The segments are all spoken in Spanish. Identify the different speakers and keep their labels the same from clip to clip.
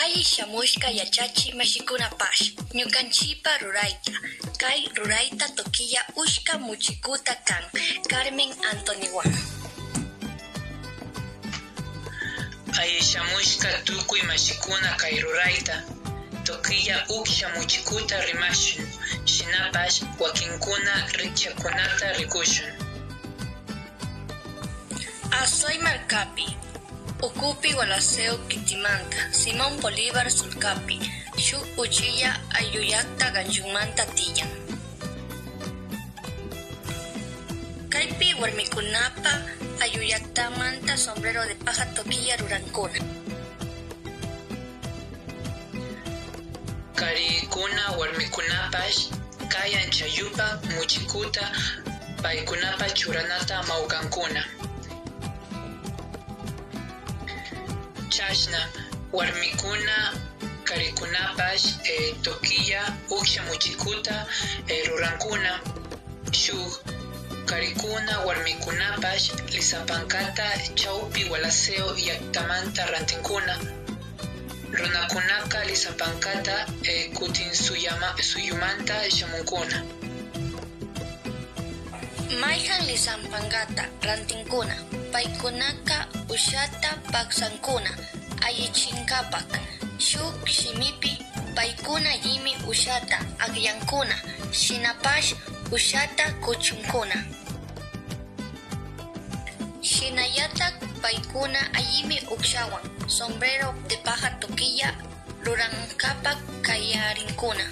Speaker 1: Alli shamushka yachachi mashikunapash ñukanchipa rurayta. Kay rurayta tokiya ushka muchikuta kan Carmen Antoniwan.
Speaker 2: Alli shamushka tukuy mashikuna kay rurayta tokiya uksha muchikuta rimashun. Shinapash wakinkuna rikchakunata rikushun.
Speaker 1: Asoy markapi Ukupi walaseo kitimanta Simón Bolívar sulkapi shuk uchilla ayuyakta ganchumanta tiyan. Kaypi warmikunapa ayuyaktamanta sombrero de paja tokiya rurankuna.
Speaker 2: Karikuna warmikunapash kayan chayupa muchikuta paykunapa churanata maukankuna. Chashna warmikuna karikunapash tokiya uksha muchikuta rurankuna. Shuk karikuna warmikunapash lisapankata chawpi walaseo yaktamanta rantinkuna. Runakunaka lisapankata kutin suyumanta shamunkuna.
Speaker 1: Mayhan lisampankata rantinkuna paykunaka ushata paksankuna ayichinkapak. Shuk shimipi paykuna yimi ushata agyankuna. Shinapash ushata kuchunkuna. Shinayatak paykuna ayimi ukshawan sombrero de paja tokiya rurankapak kayarinkuna.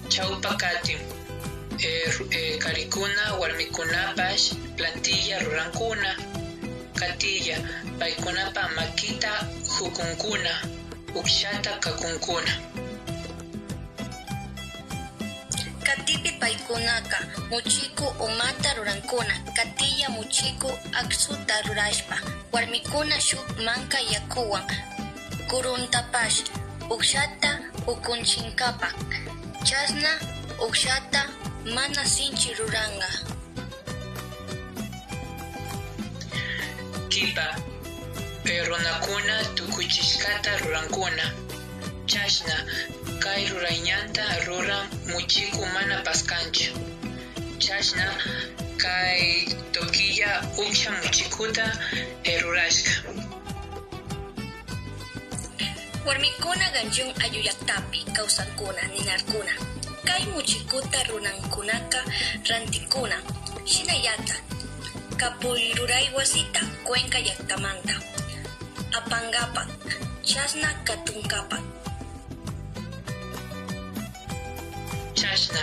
Speaker 2: Chawpakatim karikuna warmikunapash plantilla rurankuna. Katilla paykunapa makita hukunkuna ukshata kakunkuna.
Speaker 1: Katipi paykunaka muchiku umata rurankuna. Katilla muchiku aksuta rurashpa warmikuna shuk manka yakuwan kuruntapash ukshata ukunchinkapak. Chasna ukshata mana sinchi ruranga.
Speaker 2: Kipa runakuna tukuchishkata rurankuna. Chashna kay rurayñanta ruran muchiku mana paskanchu. Chashna kay tokiya uksha muchikuta rurashka.
Speaker 1: Warmikuna ganchun ayuyaktapi kawsankuna ninarkuna. Kay muchikuta runankunaka rantikuna. Shinayata kapuy ruray wasita Cuenca llaqtamanta apankapak chasna katunkapak.
Speaker 2: Chashna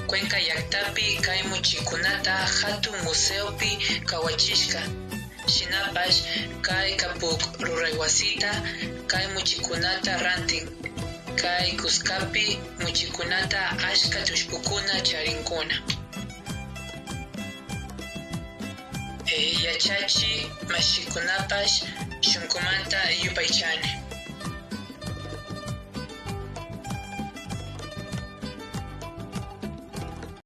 Speaker 2: Cuenca llaqtapi kay muchikunata hatun museopi kawachishka. Shinapash kay kapuk ruray wasita kay muchikunata rantin. Kay Cuscapi muchikunata ashka tushpukuna charinkuna. Yachachi mashikunapash shunkumanta yupaychani.